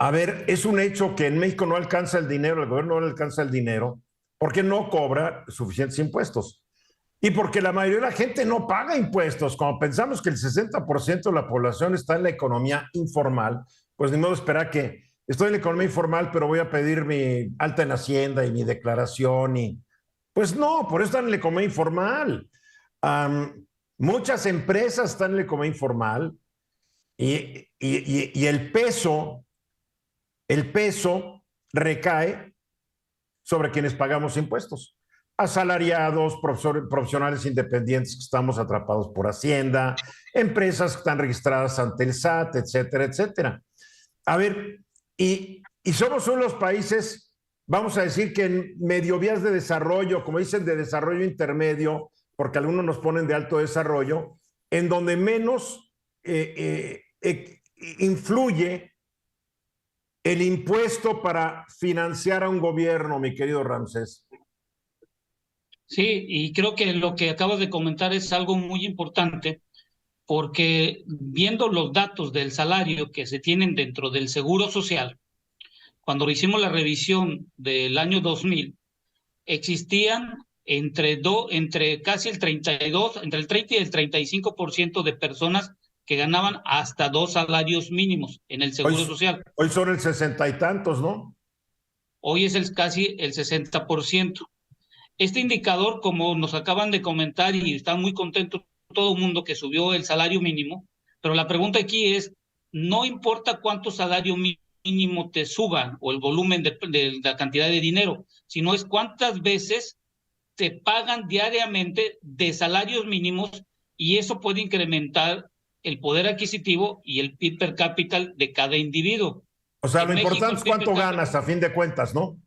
A ver, es un hecho que en México no alcanza el dinero, el gobierno no le alcanza el dinero, porque no cobra suficientes impuestos. Y porque la mayoría de la gente no paga impuestos. Cuando pensamos que el 60% de la población está en la economía informal, pues ni modo esperar que estoy en la economía informal, pero voy a pedir mi alta en Hacienda y mi declaración. Pues no, por eso están en la economía informal. Muchas empresas están en la economía informal y el peso recae sobre quienes pagamos impuestos. Asalariados, profesionales independientes que estamos atrapados por Hacienda, empresas que están registradas ante el SAT, etcétera, etcétera. A ver, y somos uno de los países, vamos a decir que en medio vías de desarrollo, como dicen, de desarrollo intermedio, porque algunos nos ponen de alto desarrollo, en donde menos influye el impuesto para financiar a un gobierno, mi querido Ramsés. Sí, y creo que lo que acabas de comentar es algo muy importante, porque viendo los datos del salario que se tienen dentro del Seguro Social, cuando hicimos la revisión del año 2000, existían entre casi el 32, entre el 30 y el 35% de personas que ganaban hasta 2 salarios mínimos en el Hoy, Seguro Social. hoy son el 60 y tantos, ¿no? Hoy es casi el 60%. Este indicador, como nos acaban de comentar, y está muy contento todo el mundo que subió el salario mínimo, pero la pregunta aquí es, no importa cuánto salario mínimo te suban o el volumen de la cantidad de dinero, sino es cuántas veces te pagan diariamente de salarios mínimos, y eso puede incrementar el poder adquisitivo y el PIB per cápita de cada individuo. O sea, En lo México, importante el es PIB per cuánto cápita. ganas a fin de cuentas, ¿no?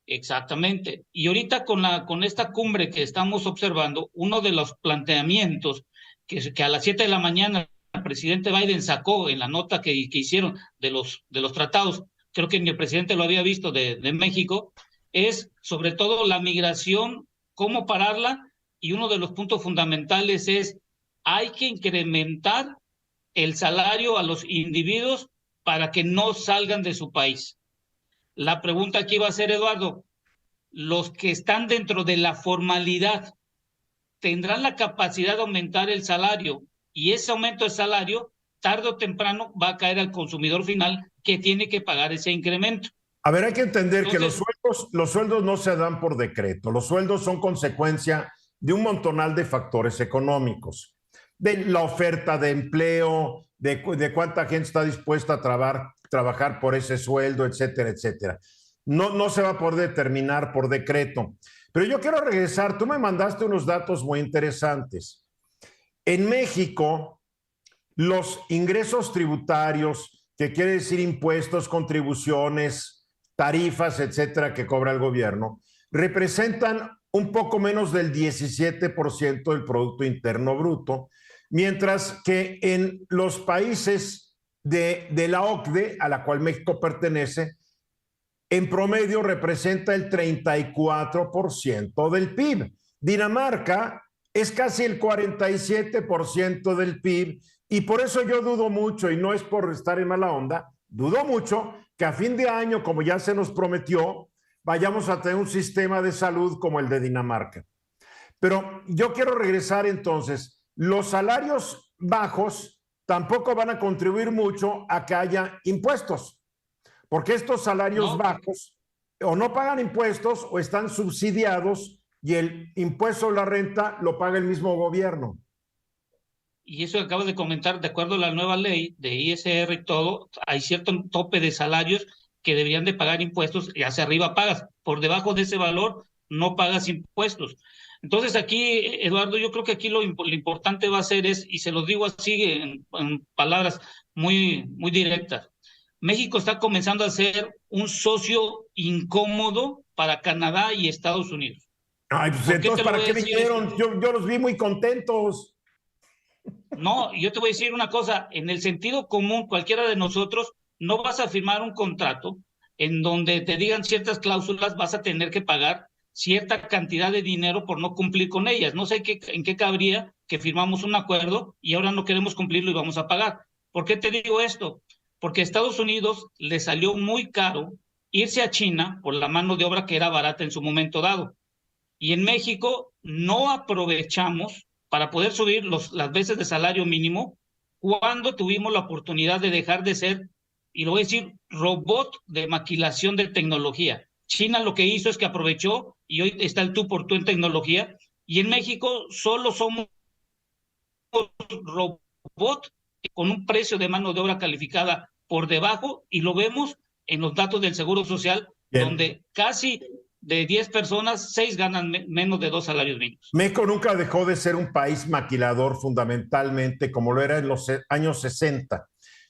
Exactamente. Y ahorita con esta cumbre que estamos observando, uno de los planteamientos que a las 7 de la mañana el presidente Biden sacó en la nota que hicieron de los tratados, creo que ni el presidente lo había visto de México, es sobre todo la migración, cómo pararla, y uno de los puntos fundamentales es, hay que incrementar el salario a los individuos para que no salgan de su país. La pregunta aquí va a ser, Eduardo, los que están dentro de la formalidad tendrán la capacidad de aumentar el salario, y ese aumento de salario tarde o temprano va a caer al consumidor final, que tiene que pagar ese incremento. A ver, hay que entender que Entonces, los sueldos no se dan por decreto. Los sueldos son consecuencia de un montonal de factores económicos, de la oferta de empleo, de cuánta gente está dispuesta a trabajar por ese sueldo, etcétera, etcétera. No se va a poder determinar por decreto. Pero yo quiero regresar, tú me mandaste unos datos muy interesantes. En México, los ingresos tributarios, que quiere decir impuestos, contribuciones, tarifas, etcétera, que cobra el gobierno, representan un poco menos del 17% del Producto Interno Bruto, mientras que en los países de la OCDE, a la cual México pertenece, en promedio representa el 34% del PIB. Dinamarca es casi el 47% del PIB, y por eso yo dudo mucho, y no es por estar en mala onda, dudo mucho que a fin de año, como ya se nos prometió, vayamos a tener un sistema de salud como el de Dinamarca. Pero yo quiero regresar entonces, los salarios bajos tampoco van a contribuir mucho a que haya impuestos, porque estos salarios no, bajos o no pagan impuestos o están subsidiados, y el impuesto a la renta lo paga el mismo gobierno. y eso que acabo de comentar, de acuerdo a la nueva ley de ISR y todo, hay cierto tope de salarios que deberían de pagar impuestos, y hacia arriba pagas, por debajo de ese valor no pagas impuestos. Entonces aquí, Eduardo, yo creo que aquí lo importante va a ser y se lo digo así en palabras muy directas, México está comenzando a ser un socio incómodo para Canadá y Estados Unidos. Ay, pues ¿Por qué entonces, te lo ¿para voy a qué decir esto? vinieron? Yo los vi muy contentos. No, yo te voy a decir una cosa, en el sentido común, cualquiera de nosotros no vas a firmar un contrato en donde te digan ciertas cláusulas, vas a tener que pagar cierta cantidad de dinero por no cumplir con ellas. No sé en qué cabría que firmamos un acuerdo y ahora no queremos cumplirlo y vamos a pagar. ¿Por qué te digo esto? porque a Estados Unidos le salió muy caro irse a China por la mano de obra que era barata en su momento dado. Y en México no aprovechamos para poder subir las veces de salario mínimo cuando tuvimos la oportunidad de dejar de ser, y lo voy a decir, robot de maquilación de tecnología. China lo que hizo es que aprovechó y hoy está el tú por tú en tecnología, y en México solo somos robot con un precio de mano de obra calificada por debajo, y lo vemos en los datos del Seguro Social, bien, donde casi de 10 personas, 6 ganan menos de 2 salarios mínimos. México nunca dejó de ser un país maquilador fundamentalmente, como lo era en los años 60.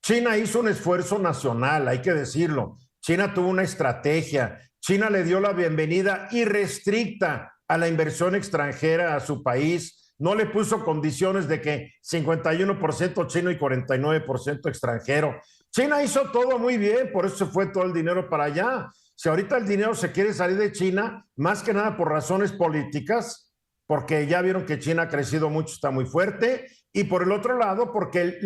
China hizo un esfuerzo nacional, hay que decirlo. China tuvo una estrategia. China le dio la bienvenida irrestricta a la inversión extranjera a su país. No le puso condiciones de que 51% chino y 49% extranjero. China hizo todo muy bien, por eso se fue todo el dinero para allá. Si ahorita el dinero se quiere salir de China, más que nada por razones políticas, porque ya vieron que China ha crecido mucho, está muy fuerte, y por el otro lado, porque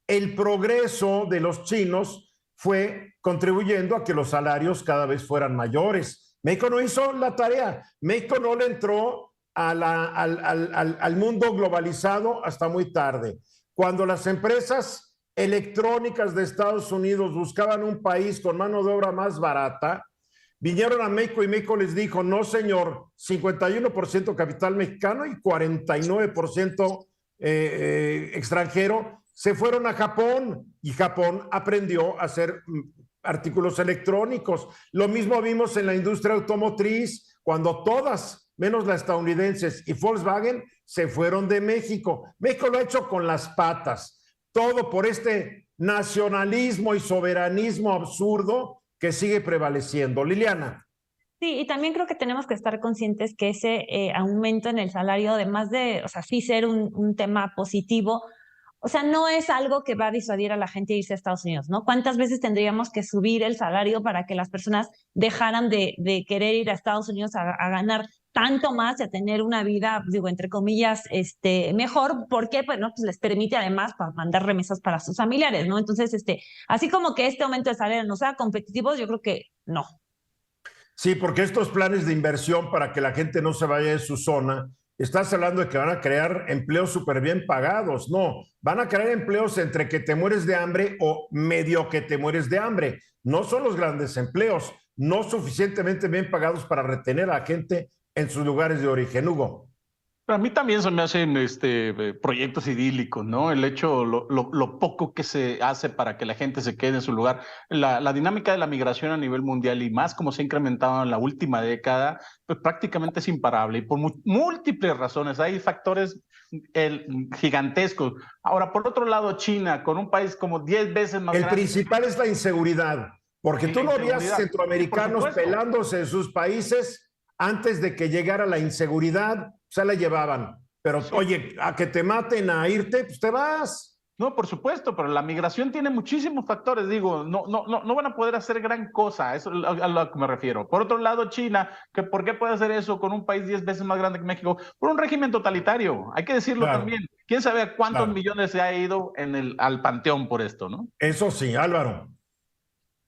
el progreso de los chinos fue contribuyendo a que los salarios cada vez fueran mayores. México no hizo la tarea, México no le entró al mundo globalizado hasta muy tarde. Cuando las empresas electrónicas de Estados Unidos buscaban un país con mano de obra más barata, vinieron a México y México les dijo, no señor, 51% capital mexicano y 49% extranjero. Se fueron a Japón y Japón aprendió a hacer artículos electrónicos. Lo mismo vimos en la industria automotriz, cuando todas, menos las estadounidenses y Volkswagen, se fueron de México. México lo ha hecho con las patas. Todo por este nacionalismo y soberanismo absurdo que sigue prevaleciendo. Liliana. Sí, y también creo que tenemos que estar conscientes que ese aumento en el salario, además de, o sea, sí ser un tema positivo, o sea, no es algo que va a disuadir a la gente a irse a Estados Unidos, ¿no? ¿Cuántas veces tendríamos que subir el salario para que las personas dejaran de querer ir a Estados Unidos a ganar tanto más y a tener una vida, digo, entre comillas, mejor? Porque, bueno, pues les permite además mandar remesas para sus familiares, ¿no? Entonces, así como que este aumento de salario no sea competitivo, yo creo que no. Sí, porque estos planes de inversión para que la gente no se vaya de su zona, estás hablando de que van a crear empleos súper bien pagados. No, van a crear empleos entre que te mueres de hambre o medio que te mueres de hambre. No son los grandes empleos, no suficientemente bien pagados para retener a la gente en sus lugares de origen. Hugo. A mí también se me hacen proyectos idílicos, ¿no? El hecho, lo poco que se hace para que la gente se quede en su lugar. La dinámica de la migración a nivel mundial y más como se ha incrementado en la última década, pues prácticamente es imparable y por múltiples razones. Hay factores gigantescos. Ahora, por otro lado, China, con un país como 10 veces más grande. El principal es la inseguridad, porque tú no veías centroamericanos pelándose en sus países antes de que llegara la inseguridad. Se la llevaban, pero sí. Oye, a que te maten, a irte, pues te vas. No, por supuesto, pero la migración tiene muchísimos factores, digo, no van a poder hacer gran cosa, eso es a lo que me refiero. Por otro lado, China, ¿por qué puede hacer eso con un país 10 veces más grande que México? Por un régimen totalitario, hay que decirlo también. ¿Quién sabe a cuántos millones se ha ido al panteón por esto, no? Eso sí, Álvaro.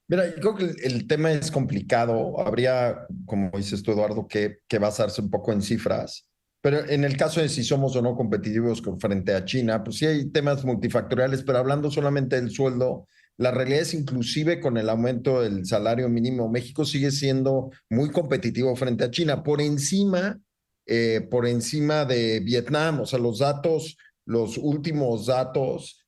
Mira, yo creo que el tema es complicado, habría, como dices tú, Eduardo, que basarse un poco en cifras. Pero en el caso de si somos o no competitivos frente a China, pues sí hay temas multifactoriales, pero hablando solamente del sueldo, la realidad es inclusive con el aumento del salario mínimo, México sigue siendo muy competitivo frente a China, por encima de Vietnam. O sea, los últimos datos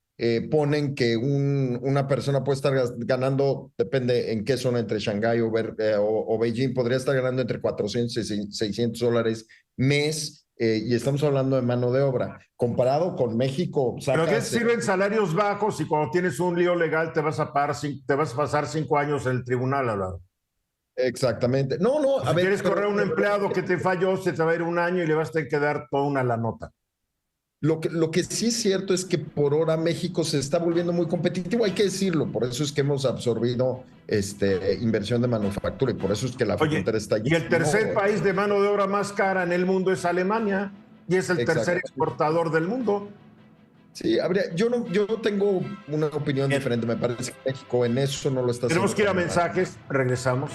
ponen que una persona puede estar ganando, depende en qué zona, entre Shanghái o Beijing, podría estar ganando entre $400 y $600 mes. Y estamos hablando de mano de obra. Comparado con México... ¿Pero qué sirven salarios bajos y cuando tienes un lío legal te vas a pasar 5 años en el tribunal, Álvaro? Exactamente. No, si a ver, quieres correr a un empleado que te falló, se te va a ir un año y le vas a tener que dar toda una la nota. Lo que sí es cierto es que por ahora México se está volviendo muy competitivo, hay que decirlo, por eso es que hemos absorbido inversión de manufactura y por eso es que la frontera está llena. Y el tercer país de mano de obra más cara en el mundo es Alemania y es el tercer exportador del mundo. Sí, yo tengo una opinión diferente. Me parece que México en eso no lo está haciendo. Tenemos que ir a tan mal. mensajes, regresamos.